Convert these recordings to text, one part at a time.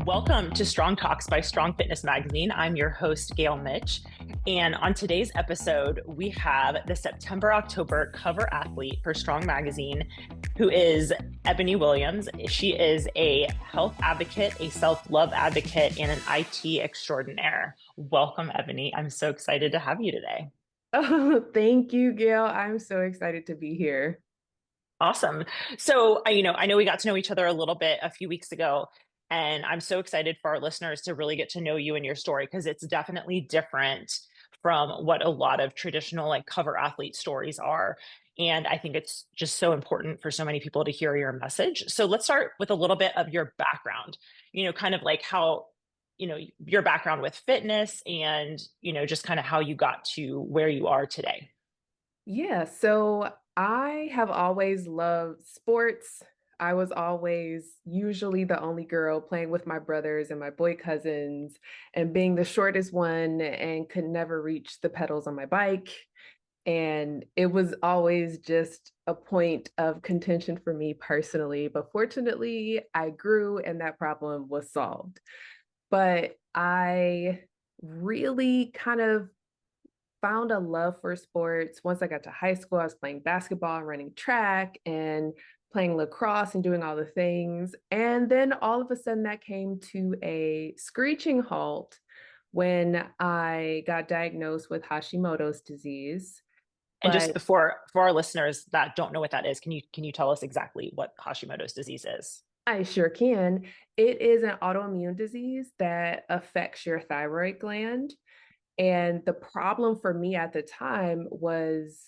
Welcome to Strong Talks by Strong Fitness Magazine. I'm your host, Gail Mitch. And on today's episode, we have the September-October cover athlete for Strong Magazine, who is Ebony Williams. She is a health advocate, a self-love advocate, and an IT extraordinaire. Welcome, Ebony. I'm so excited to have you today. Oh, thank you, Gail. I'm so excited to be here. Awesome. So, I know we got to know each other a little bit a few weeks ago, and I'm so excited for our listeners to really get to know you and your story because it's definitely different from what a lot of traditional like cover athlete stories are. And I think it's just so important for so many people to hear your message. So let's start with a little bit of your background, kind of like how, your background with fitness and, just kind of how you got to where you are today. Yeah, so I have always loved sports. I was always usually the only girl playing with my brothers and my boy cousins and being the shortest one and could never reach the pedals on my bike. And it was always just a point of contention for me personally. But fortunately, I grew and that problem was solved. But I really kind of found a love for sports. Once I got to high school, I was playing basketball and running track and playing lacrosse and doing all the things. And then all of a sudden, that came to a screeching halt when I got diagnosed with Hashimoto's disease. And just But before for our listeners that don't know what that is, can you tell us exactly what Hashimoto's disease is? I sure can. It is an autoimmune disease that affects your thyroid gland. And the problem for me at the time was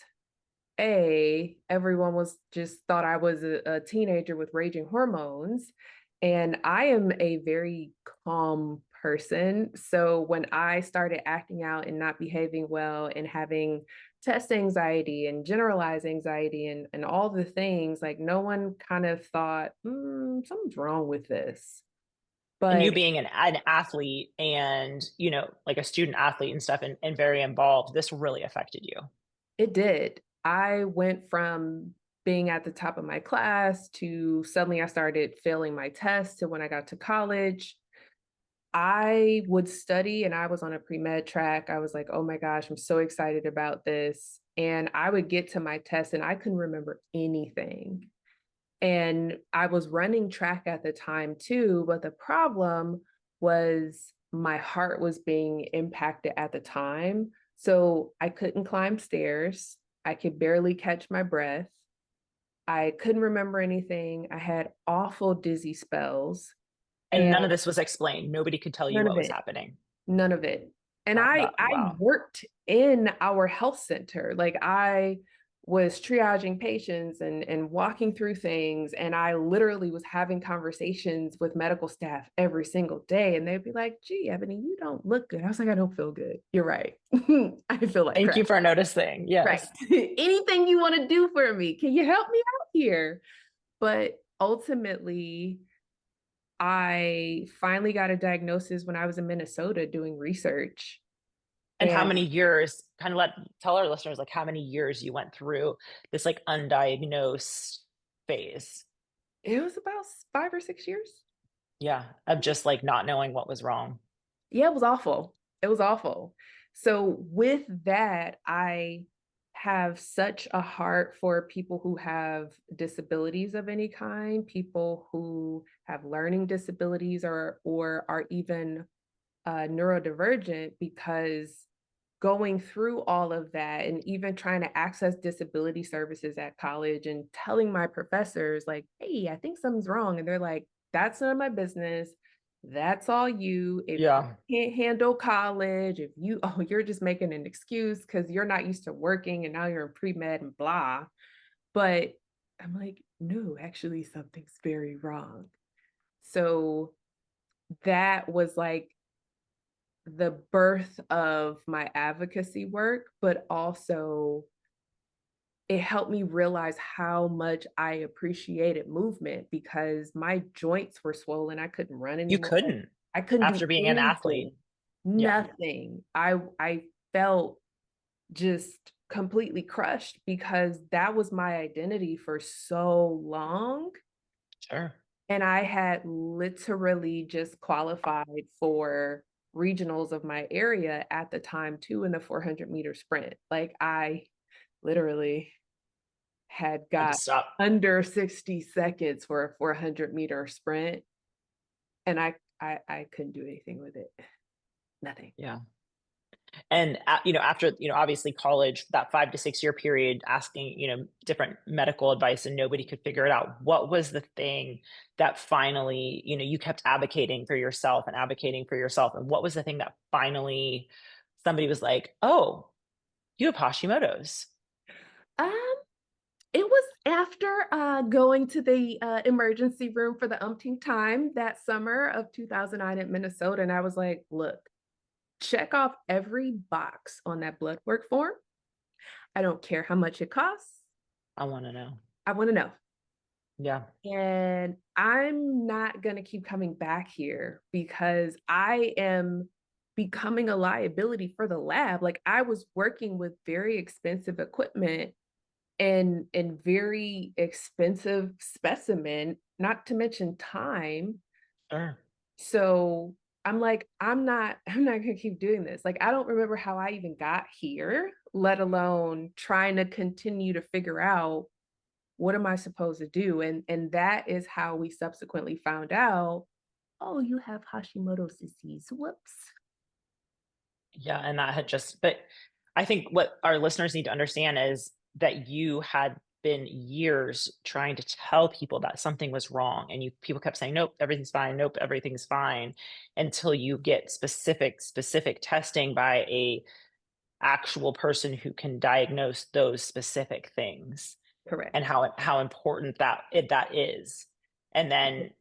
everyone was just thought I was a teenager with raging hormones. And I am a very calm person. So when I started acting out and not behaving well and having test anxiety and generalized anxiety and all the things, like no one kind of thought, something's wrong with this. And you But being an athlete and, like a student athlete and stuff and very involved, this really affected you. it did. I went from being at the top of my class to suddenly I started failing my tests to when I got to college. I would study and I was on a pre-med track. I was like, oh my gosh, I'm so excited about this. And I would get to my test and I couldn't remember anything. And I was running track at the time too, but the problem was my heart was being impacted at the time. So I couldn't climb stairs. I could barely catch my breath. I couldn't remember anything. I had awful dizzy spells And and none of this was explained. Nobody could tell you none what of was it. happening. None of it. And I Wow. worked in our health center. Like I was triaging patients and walking through things. And I literally was having conversations with medical staff every single day. And they'd be like, gee, Ebony, you don't look good. I was like, I don't feel good. You're right. I feel like Thank crap. you for noticing. Right. Yes. Anything you want to do for me? Can you help me out here? But ultimately, I finally got a diagnosis when I was in Minnesota doing research. And how And many years, kind of tell our listeners like how many years you went through this like undiagnosed phase. it was about 5 or 6 years. Yeah, of just like not knowing what was wrong. Yeah, it was awful. It was awful. So, with that, I have such a heart for people who have disabilities of any kind, people who have learning disabilities or are even neurodivergent, because going through all of that and even trying to access disability services at college and telling my professors like, hey, I think something's wrong, and they're like, that's none of my business, that's all you. If you Yeah. can't handle college, if you oh you're just making an excuse because you're not used to working and now you're in pre-med and blah. But I'm like, no, actually something's very wrong. So that was like the birth of my advocacy work, but also it helped me realize how much I appreciated movement because my joints were swollen. I couldn't run You anymore. couldn't I couldn't do after being an athlete. anything. Yeah. Nothing. I felt just completely crushed because that was my identity for so long. Sure. And I had literally just qualified for regionals of my area at the time too in the 400-meter sprint. Like I literally had Had to got stop. under 60 seconds for a 400-meter sprint, and I couldn't do anything with it. Nothing. Yeah. And after obviously college, that 5 to 6 year period, asking different medical advice, and nobody could figure it out. What was the thing that finally you kept advocating for yourself and advocating for yourself, and what was the thing that finally somebody was like, oh, you have Hashimoto's? Um, it was after going to the emergency room for the umpteenth time that summer of 2009 in Minnesota, and I was like, look, check off every box on that blood work form. I don't care how much it costs. I want to know. I want to know. Yeah. And I'm not going to keep coming back here because I am becoming a liability for the lab. Like I was working with very expensive equipment and very expensive specimen, not to mention time. Sure. So I'm like, I'm not gonna keep doing this. Like, I don't remember how I even got here, let alone trying to continue to figure out what am I supposed to do. And that is how we subsequently found out, oh, you have Hashimoto's disease. Whoops. Yeah, and that had just but I think what our listeners need to understand is that you had been years trying to tell people that something was wrong, and people kept saying, "Nope, everything's fine. Nope, everything's fine," until you get specific testing by a actual person who can diagnose those specific things, and Correct. how important that is. And then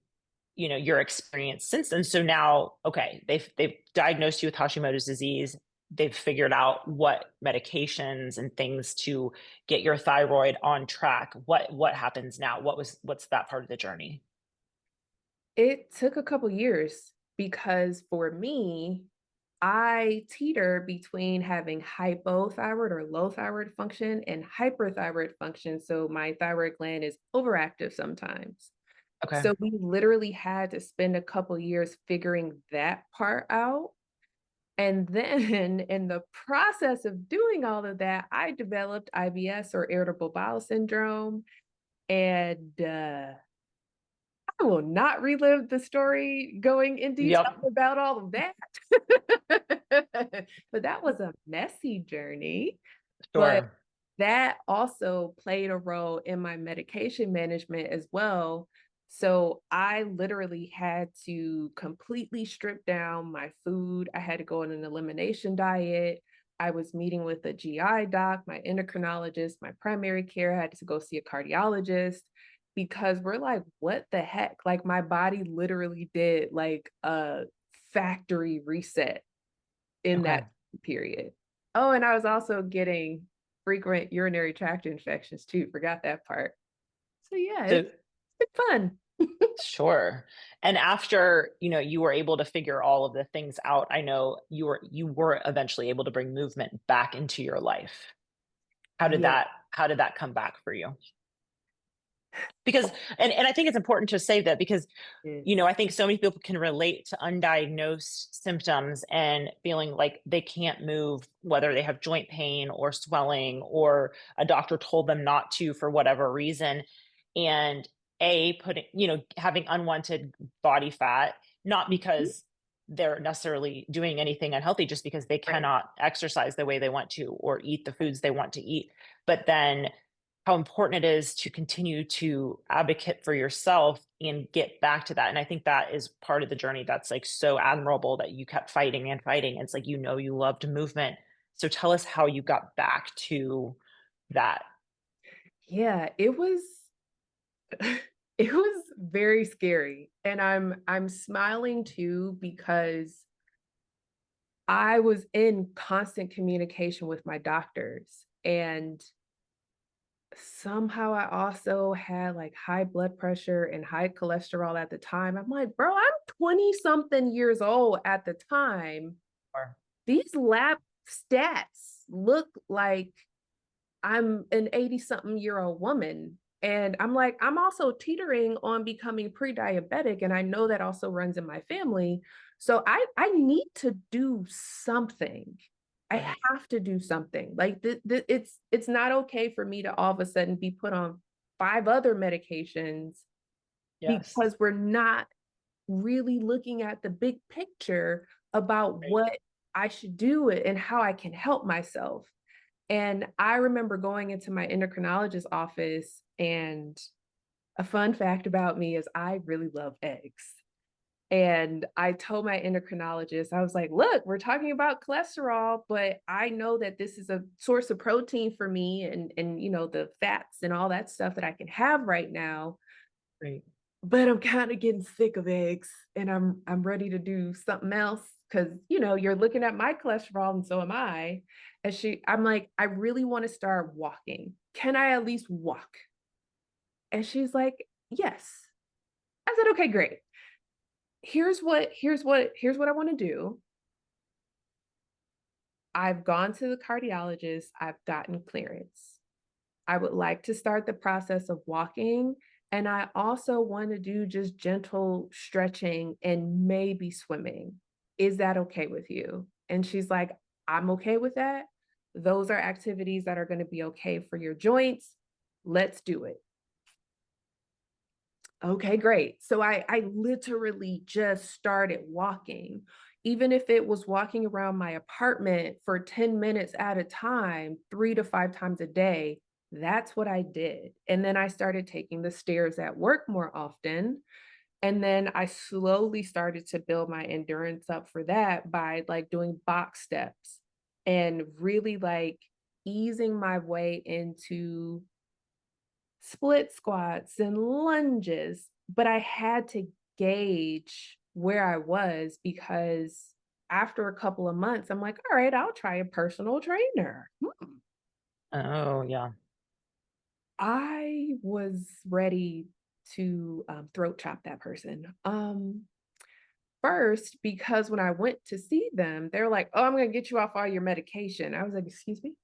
your experience since then. So now, okay, they've diagnosed you with Hashimoto's disease. They've figured out what medications and things to get your thyroid on track. What happens now? What's that part of the journey? It took a couple years because for me, I teeter between having hypothyroid or low thyroid function and hyperthyroid function. So my thyroid gland is overactive sometimes. Okay. So we literally had to spend a couple years figuring that part out. And then in the process of doing all of that, I developed IBS or irritable bowel syndrome. And I will not relive the story going in detail Yep. about all of that. But that was a messy journey. But Sure. that also played a role in my medication management as well. So I literally had to completely strip down my food. I had to go on an elimination diet. I was meeting with a GI doc, my endocrinologist, my primary care. I had to go see a cardiologist because we're like, what the heck? Like my body literally did like a factory reset in that Okay. period. Oh, and I was also getting frequent urinary tract infections too. Forgot that part. So yeah, So it's been fun. sure. And after, you were able to figure all of the things out, I know you were eventually able to bring movement back into your life. How did Yeah. that come back for you? Because and I think it's important to say that because I think so many people can relate to undiagnosed symptoms and feeling like they can't move, whether they have joint pain or swelling or a doctor told them not to for whatever reason. And having unwanted body fat, not Mhm. because they're necessarily doing anything unhealthy, just because they Right. cannot exercise the way they want to or eat the foods they want to eat. But then how important it is to continue to advocate for yourself and get back to that. And I think that is part of the journey that's like so admirable that you kept fighting and fighting. It's like, you loved movement. So tell us how you got back to that. Yeah, it was it was very scary. And I'm smiling too because I was in constant communication with my doctors and somehow I also had like high blood pressure and high cholesterol at the time. I'm like, bro, I'm 20 something years old at the time. Or These lab stats look like I'm an 80 something year old woman. And I'm like, I'm also teetering on becoming pre-diabetic, and I know that also runs in my family. So I need to do something. I Right. have to do something. Like it's not okay for me to all of a sudden be put on five other medications Yes. because we're not really looking at the big picture about Right. what I should do and how I can help myself. And I remember going into my endocrinologist office, and a fun fact about me is I really love eggs. And I told my endocrinologist, I was like, look, we're talking about cholesterol, but I know that this is a source of protein for me and the fats and all that stuff that I can have right now. Right. But I'm kind of getting sick of eggs and I'm ready to do something else because you're looking at my cholesterol and so am I. And I'm like, I really want to start walking. Can I at least walk? And she's like, yes. I said, okay, great. Here's what I want to do. I've gone to the cardiologist, I've gotten clearance. I would like to start the process of walking. And I also want to do just gentle stretching and maybe swimming. Is that okay with you? And she's like, I'm okay with that. Those are activities that are going to be okay for your joints. Let's do it. Okay, great. So I literally just started walking. Even if it was walking around my apartment for 10 minutes at a time, 3 to 5 times a day, that's what I did. And then I started taking the stairs at work more often. And then I slowly started to build my endurance up for that by like doing box steps and really like easing my way into split squats and lunges, but I had to gauge where I was because after a couple of months, I'm like, all right, I'll try a personal trainer. Oh, yeah. I was ready to throat chop that person. First, because when I went to see them, they're like, oh, I'm going to get you off all your medication. I was like, excuse me?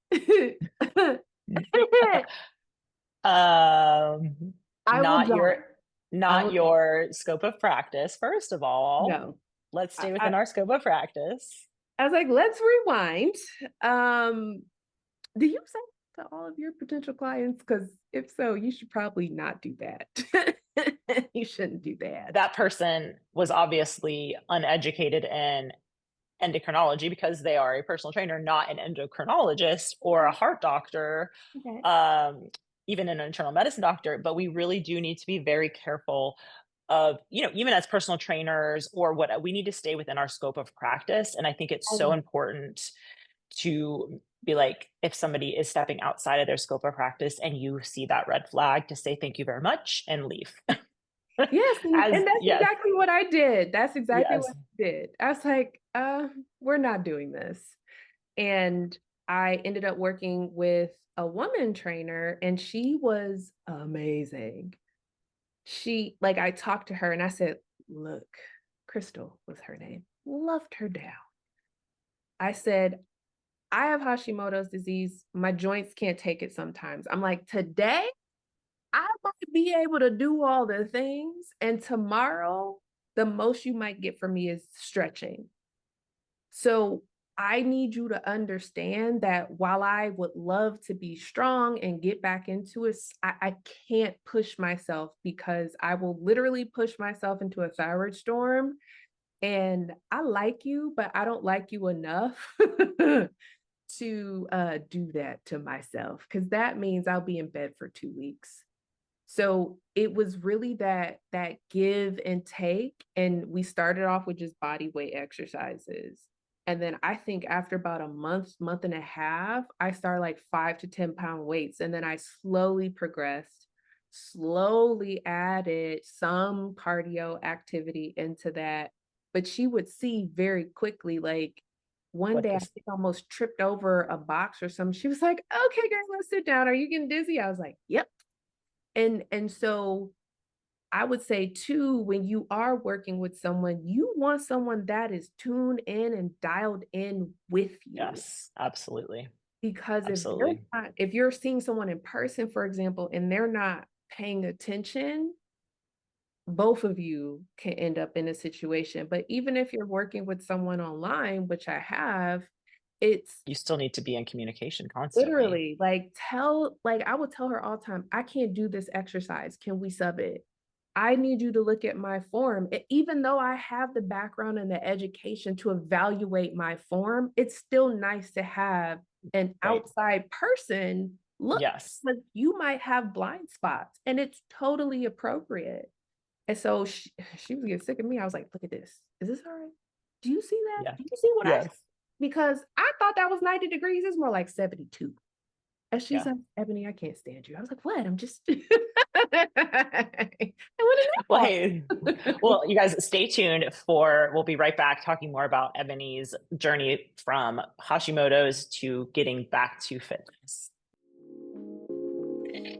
Um, I will not die. your I not will die. your scope of practice, first of all. No. Let's I, stay I, within our scope of practice. I was like, let's rewind. Um, do you say to all of your potential clients? Because if so, you should probably not do that. You shouldn't do that. That person was obviously uneducated in endocrinology because they are a personal trainer, not an endocrinologist or a Okay. heart doctor, Okay. um, even an internal medicine doctor. But we really do need to be very careful of, even as personal trainers or what we need to stay within our scope of practice. And I think it's so Always. important to be like, if somebody is stepping outside of their scope of practice and you see that red flag, to say thank you very much and leave. Yes, As and that's yes, exactly what I did. That's exactly what yes. I did. I was like, we're not doing this. And I ended up working with a woman trainer, and she was amazing. Like, I talked to her and I said, look, Crystal was her name, loved her down. I said, I have Hashimoto's disease. My joints can't take it sometimes. I'm like, today I might be able to do all the things. And tomorrow, the most you might get from me is stretching. So I need you to understand that while I would love to be strong and get back into it, I can't push myself because I will literally push myself into a thyroid storm. And I like you, but I don't like you enough to do that to myself because that means I'll be in bed for 2 weeks. So it was really that give and take, and we started off with just body weight exercises. And then I think after about a month and a half, I started like 5 to 10 pound weights. And then I slowly progressed, slowly added some cardio activity into that. But she would see very quickly, like one What day I this think I almost tripped over a box or something. She was like, okay, girl, let's sit down. Are you getting dizzy? I was like, yep. And so I would say too, when you are working with someone, you want someone that is tuned in and dialed in with you. Yes, absolutely. Because Absolutely. if you're seeing someone in person, for example, and they're not paying attention, both of you can end up in a situation. But even if you're working with someone online, which I have, it's You still need to be in communication constantly. literally I would tell her all the time, I can't do this exercise. Can we sub it? I need you to look at my form. Even though I have the background and the education to evaluate my form, it's still nice to have an Right. outside person look, Yes. because you might have blind spots and it's totally appropriate. And so she was getting sick of me. I was like, look at this. Is this all right? Do you see that? Yeah. Do you see what I see? Yes. Because I thought that was 90 degrees. It's more like 72. And she's Yeah. like, Ebony, I can't stand you. I was like, what? I'm just I want to Well, know. hey, well, you guys stay tuned for, we'll be right back talking more about Ebony's journey from Hashimoto's to getting back to fitness.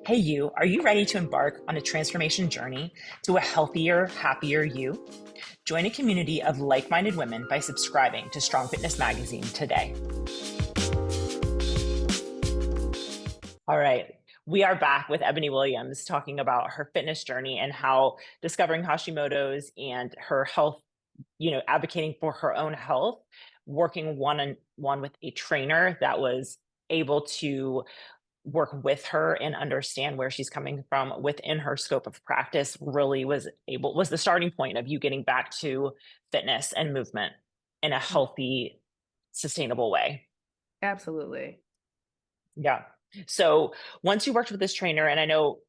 Hey, you, are you ready to embark on a transformation journey to a healthier, happier you? Join a community of like minded women by subscribing to Strong Fitness Magazine today. All right. We are back with Ebony Williams talking about her fitness journey and how discovering Hashimoto's and her health, advocating for her own health, working one on one with a trainer that was able to work with her and understand where she's coming from within her scope of practice really was the starting point of you getting back to fitness and movement in a healthy, sustainable way. Absolutely. Yeah. So once you worked with this trainer, and I know,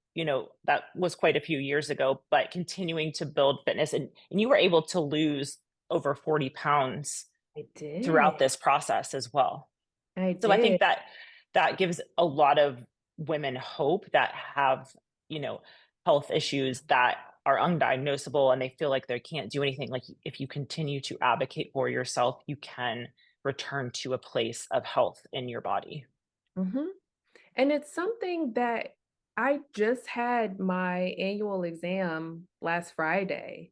that was quite a few years ago, but continuing to build fitness and you were able to lose over 40 pounds I did. throughout this process as well. I So I think did. that gives a lot of women hope that have, you know, health issues that are undiagnosable and they feel like they can't do anything. Like if you continue to advocate for yourself, you can return to a place of health in your body. Mhm. And it's something that I just had my annual exam last Friday,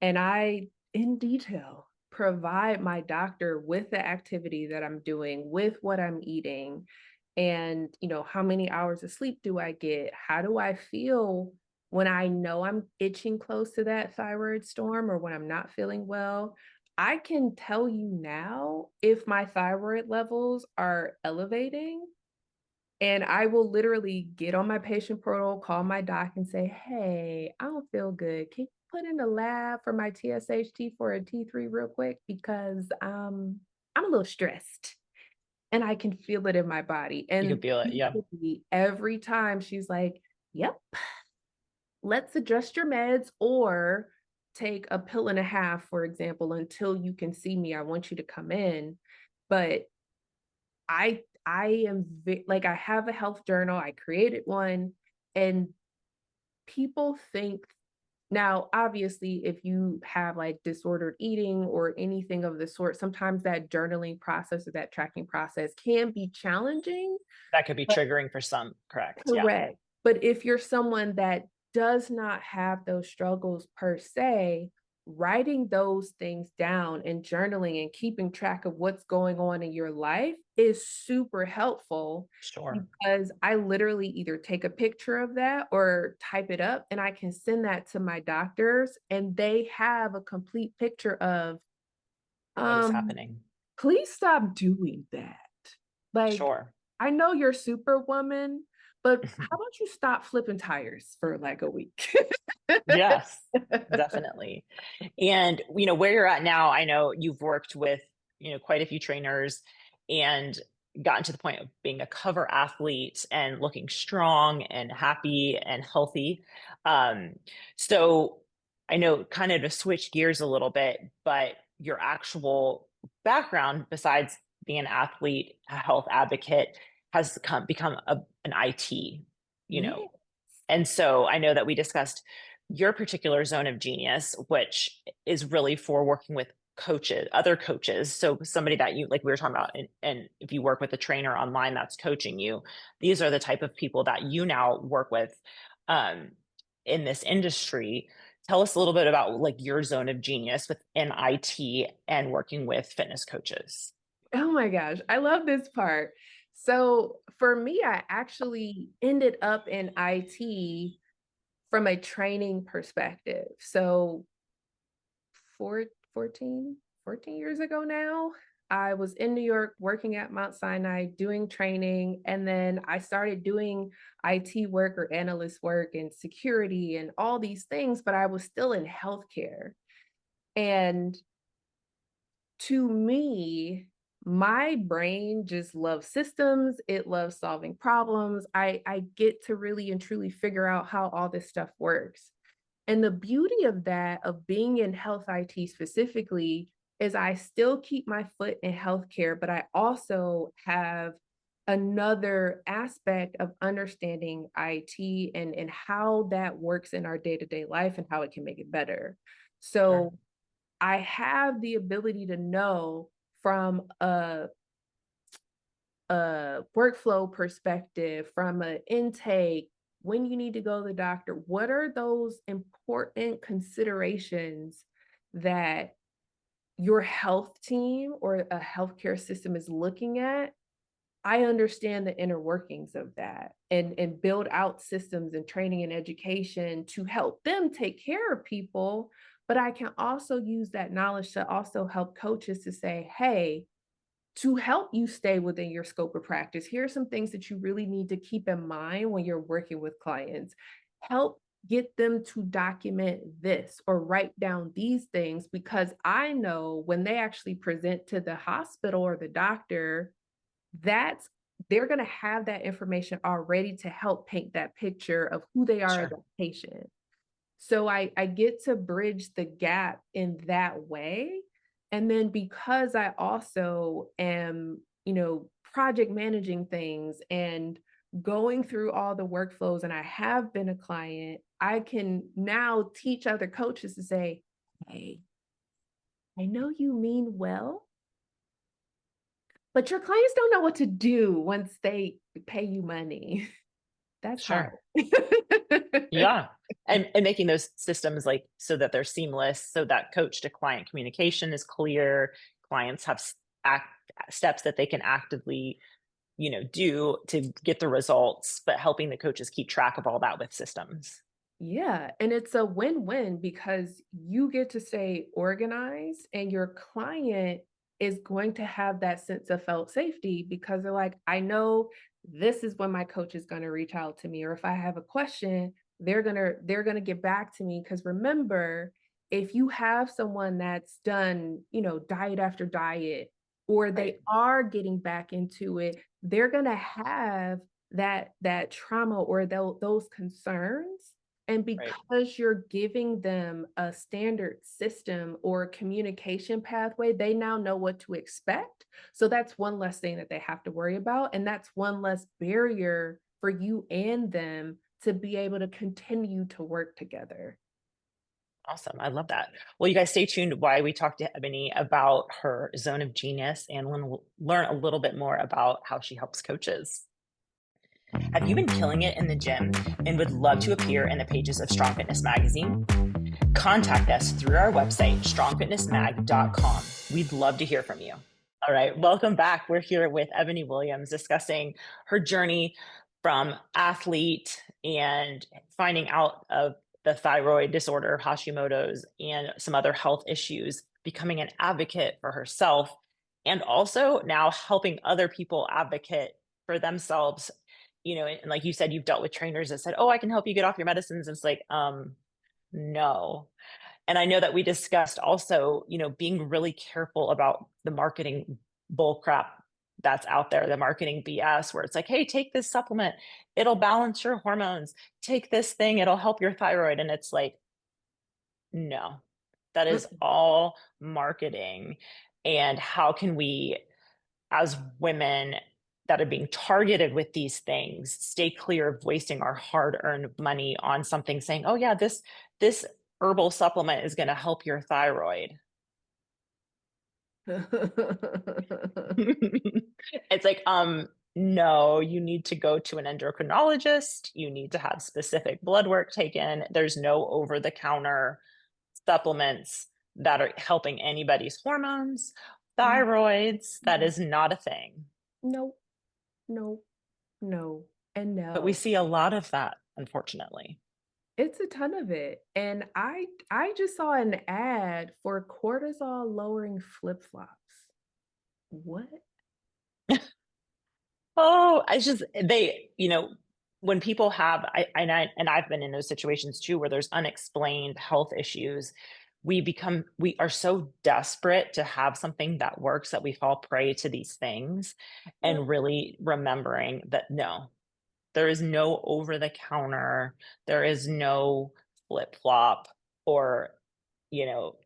and I, in detail, provide my doctor with the activity that I'm doing, with what I'm eating, and, how many hours of sleep do I get? How do I feel when I know I'm itching close to that thyroid storm or when I'm not feeling well? I can tell you now if my thyroid levels are elevating, and I will literally get on my patient portal, call my doc and say, "Hey, I don't feel good. Can you put in a lab for my TSH, T4, and T3 real quick? Because I'm a little stressed and I can feel it in my body." You can And feel it. Yeah. usually every time she's like, "Yep, let's adjust your meds or take a pill and a half, for example, until you can see me. I want you to come in." But I am like, I have a health journal, I created one, and people think, now obviously if you have like disordered eating or anything of the sort, sometimes that journaling process or that tracking process can be challenging. That could be But triggering for some. Correct. Yeah. correct. But if you're someone that does not have those struggles per se, writing those things down and journaling and keeping track of what's going on in your life is super helpful, Sure. because I literally either take a picture of that or type it up and I can send that to my doctors and they have a complete picture of, What is um, happening? please stop doing that. Like, Sure. I know you're superwoman, but how about you stop flipping tires for like a week? Yes, definitely. And, where you're at now, I know you've worked with, quite a few trainers and gotten to the point of being a cover athlete and looking strong and happy and healthy. Um, so I know kind of to switch gears a little bit, but your actual background, besides being an athlete, a health advocate, has become an IT, you Yeah. know, and so I know that we discussed your particular zone of genius, which is really for working with coaches, other coaches. So somebody that you, like we were talking about, and if you work with a trainer online that's coaching you, these are the type of people that you now work with um, in this industry. Tell us a little bit about like your zone of genius within IT and working with fitness coaches. Oh my gosh, I love this part. So for me, I actually ended up in IT from a training perspective. So four, 14 years ago now, I was in New York working at Mount Sinai doing training, and then I started doing IT work or analyst work and security and all these things, but I was still in healthcare. And to me, my brain just loves systems. It loves solving problems. I get to really and truly figure out how all this stuff works. And the beauty of that, of being in health IT specifically, is I still keep my foot in healthcare, but I also have another aspect of understanding IT and how that works in our day-to-day life and how it can make it better. Sure. So I have the ability to know from a workflow perspective, from an intake, when you need to go to the doctor, what are those important considerations that your health team or a healthcare system is looking at? I understand the inner workings of that and build out systems and training and education to help them take care of people. But I can also use that knowledge to also help coaches to say, hey, to help you stay within your scope of practice, here are some things that you really need to keep in mind when you're working with clients. Help get them to document this or write down these things because I know when they actually present to the hospital or the doctor, that's they're going to have that information already to help paint that picture of who they are as Sure. a patient. So I get to bridge the gap in that way. And then because I also am, project managing things and going through all the workflows and I have been a client, I can now teach other coaches to say, hey, I know you mean well, but your clients don't know what to do once they pay you money. That's hard. Sure. Yeah. And making those systems like so that they're seamless, so that coach to client communication is clear, clients have steps that they can actively, do to get the results, but helping the coaches keep track of all that with systems. Yeah, and it's a win-win because you get to stay organized and your client is going to have that sense of felt safety because they're like, I know this is when my coach is going to reach out to me, or if I have a question, they're gonna get back to me. Because remember, if you have someone that's done, diet after diet, or Right. they are getting back into it, they're gonna have that trauma or those concerns, and Right. because you're giving them a standard system or communication pathway, they now know what to expect. So that's one less thing that they have to worry about. And that's one less barrier for you and them to be able to continue to work together. Awesome. I love that. Well, you guys stay tuned while we talk to Ebony about her zone of genius and learn a little bit more about how she helps coaches. Have you been killing it in the gym and would love to appear in the pages of Strong Fitness Magazine? Contact us through our website, strongfitnessmag.com. We'd love to hear from you. All right, welcome back. We're here with Ebony Williams discussing her journey from athlete and finding out of the thyroid disorder, Hashimoto's, and some other health issues, becoming an advocate for herself, and also now helping other people advocate for themselves. And like you said, you've dealt with trainers that said, "Oh, I can help you get off your medicines." And it's like, no. And I know that we discussed also, being really careful about the marketing bull crap that's out there, the marketing BS, where it's like, hey, take this supplement, it'll balance your hormones. Take this thing, it'll help your thyroid. And it's like, no, that is Mm. all marketing. And how can we, as women that are being targeted with these things, stay clear of wasting our hard-earned money on something saying, "Oh yeah, this herbal supplement is going to help your thyroid." It's like, no, you need to go to an endocrinologist. You need to have specific blood work taken. There's no over-the-counter supplements that are helping anybody's hormones, Mm, thyroids. That mm. is not a thing. No, no, no, and But we no. see a lot of that, unfortunately. It's a ton of it, and I just saw an ad for cortisol lowering flip-flops. What? Oh, it's just they, when people have and I've been in those situations too where there's unexplained health issues, we are so desperate to have something that works that we fall prey to these things Yep, and really remembering that no, there is no over the counter, there is no flip flop or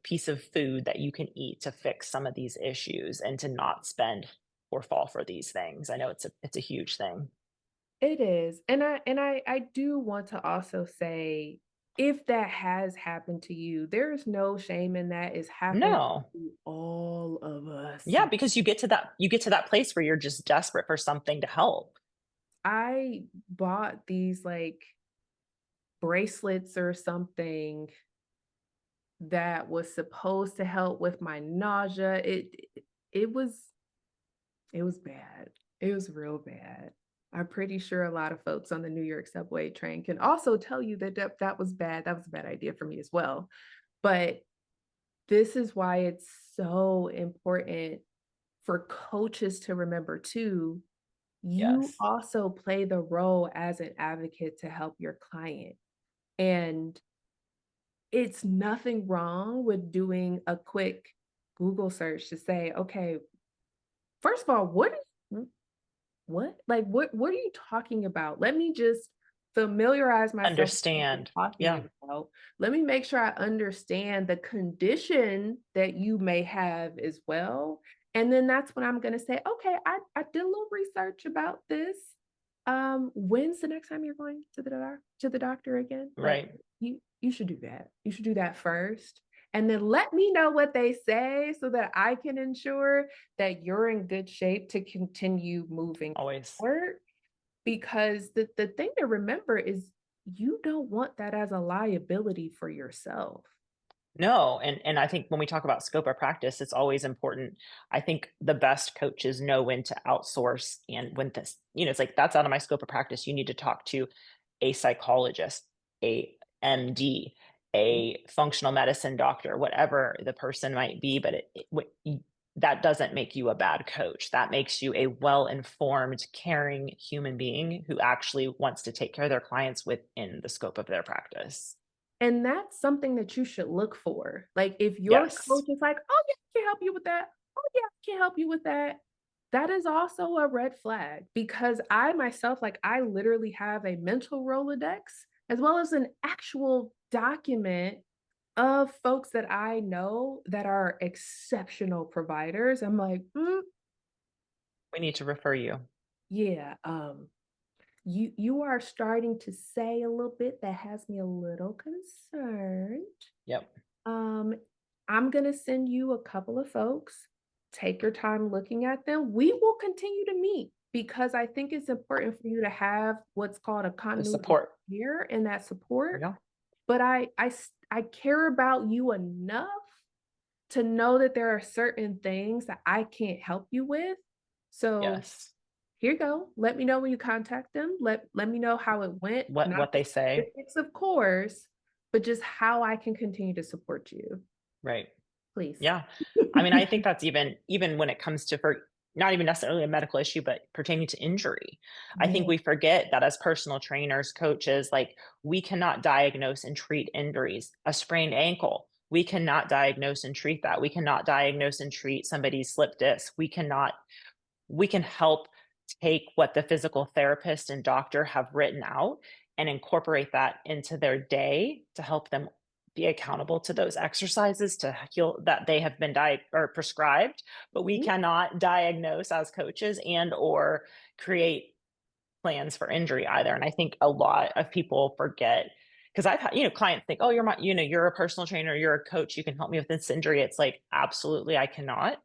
piece of food that you can eat to fix some of these issues and to not spend or fall for these things. I know it's a huge thing. it is, and I do want to also say, if that has happened to you, there's no shame in that, it's happened No. to all of us. Yeah, because you get to that place where you're just desperate for something to help. I bought these, like, bracelets or something that was supposed to help with my nausea. It was it was bad. It was real bad. I'm pretty sure a lot of folks on the New York subway train can also tell you that that was bad. That was a bad idea for me as well. But this is why it's so important for coaches to remember too. You Yes. also play the role as an advocate to help your client. And it's nothing wrong with doing a quick Google search to say, okay, first of all, what? Like, what are you talking about? Let me just familiarize myself with what Understand. you're talking Yeah, about. Let me make sure I understand the condition that you may have as well. And then that's when I'm gonna say, okay, I did a little research about this. When's the next time you're going to the doctor again? Like right. you should do that. You should do that first. And then let me know what they say so that I can ensure that you're in good shape to continue moving Always. forward. Because the thing to remember is you don't want that as a liability for yourself. No, and I think when we talk about scope of practice, it's always important. I think the best coaches know when to outsource and when this, it's like that's out of my scope of practice. You need to talk to a psychologist, a MD, a functional medicine doctor, whatever the person might be. But that doesn't make you a bad coach. That makes you a well-informed, caring human being who actually wants to take care of their clients within the scope of their practice. And that's something that you should look for. Like, if your Yes. coach is like, "Oh, yeah, I can help you with that. Oh, yeah, I can help you with that." That is also a red flag because I myself, like, I literally have a mental Rolodex as well as an actual document of folks that I know that are exceptional providers. I'm like, We need to refer you. yeah, you are starting to say a little bit that has me a little concerned. Yep. Um, I'm gonna send you a couple of folks. Take your time looking at them. We will continue to meet because I think it's important for you to have what's called a The continuity support. here and that support. Yeah. But I care about you enough to know that there are certain things that I can't help you with. So Yes. here you go. Let me know when you contact them. Let me know how it went. Not What the they say. specifics, of course, but just how I can continue to support you, Right. please. Yeah. I mean, I think that's even when it comes to for not even necessarily a medical issue, but pertaining to injury. I think Yeah. we forget that as personal trainers, coaches, like we cannot diagnose and treat injuries. A sprained ankle, we cannot diagnose and treat that. We cannot diagnose and treat somebody's slip disc. We can help take what the physical therapist and doctor have written out and incorporate that into their day to help them be accountable to those exercises to heal that they have been or prescribed, but we Mhm. cannot diagnose as coaches and or create plans for injury either. And I think a lot of people forget because I've had, clients think, oh, you're a personal trainer, you're a coach, you can help me with this injury. It's like, absolutely, I cannot.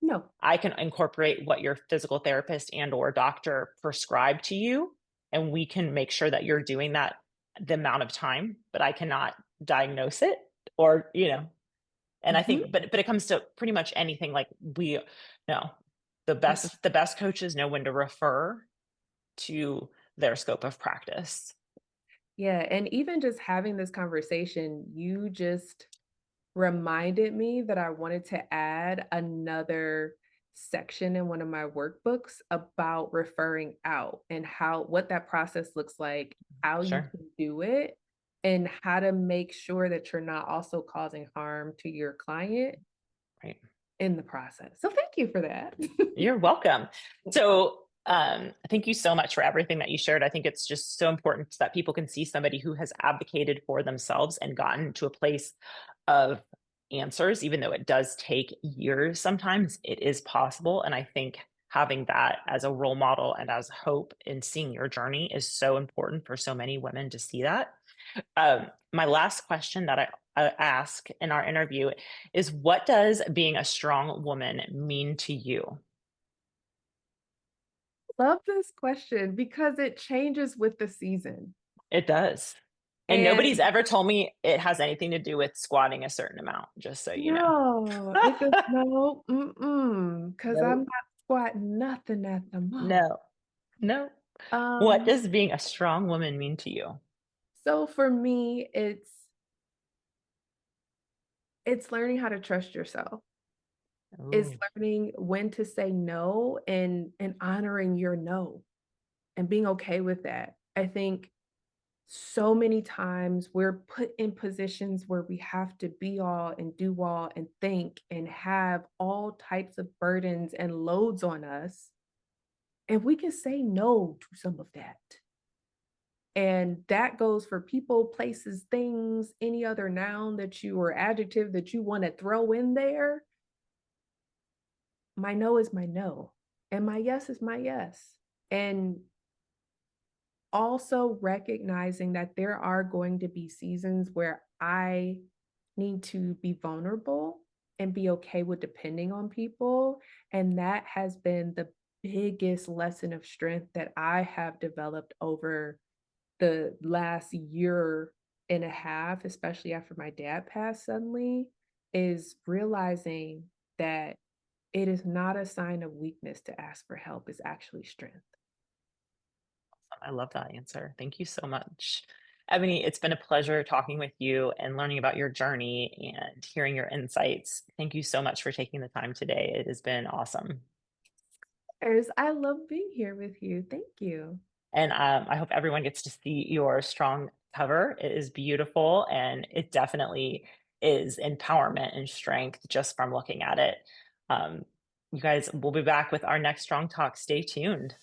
No. I can incorporate what your physical therapist and or doctor prescribe to you, and we can make sure that you're doing that the amount of time, but I cannot diagnose it or, and I Mhm. think but it comes to pretty much anything like we no. The best coaches know when to refer to their scope of practice. Yeah, and even just having this conversation, you just reminded me that I wanted to add another section in one of my workbooks about referring out and how what that process looks like, how you Sure. can do it, and how to make sure that you're not also causing harm to your client Right. in the process. So thank you for that. You're welcome. So, thank you so much for everything that you shared. I think it's just so important that people can see somebody who has advocated for themselves and gotten to a place of answers, even though it does take years sometimes, it is possible. And I think having that as a role model and as hope in seeing your journey is so important for so many women to see that. My last question that I ask in our interview is, what does being a strong woman mean to you? Love this question because it changes with the season. It does. And nobody's And ever told me it has anything to do with squatting a certain amount, just so you know. no, it does no, mm-mm, because I'm No, not squatting nothing at the mall. no, no. What Um, does being a strong woman mean to you? so for me, it's learning how to trust yourself. It's Ooh, learning when to say no and honoring your no and being okay with that. I think so many times we're put in positions where we have to be all and do all and think and have all types of burdens and loads on us. And we can say no to some of that. And that goes for people, places, things, any other noun that you or adjective that you want to throw in there. My no is my no, and my yes is my yes. And also recognizing that there are going to be seasons where I need to be vulnerable and be okay with depending on people. And that has been the biggest lesson of strength that I have developed over the last year and a half, especially after my dad passed suddenly, is realizing that it is not a sign of weakness to ask for help, it's actually strength. I love that answer. Thank you so much. Ebony, it's been a pleasure talking with you and learning about your journey and hearing your insights. Thank you so much for taking the time today. It has been awesome. I love being here with you. Thank you. And I hope everyone gets to see your strong cover. It is beautiful and it definitely is empowerment and strength just from looking at it. Um, you guys, we'll be back with our next Strong Talk. Stay tuned.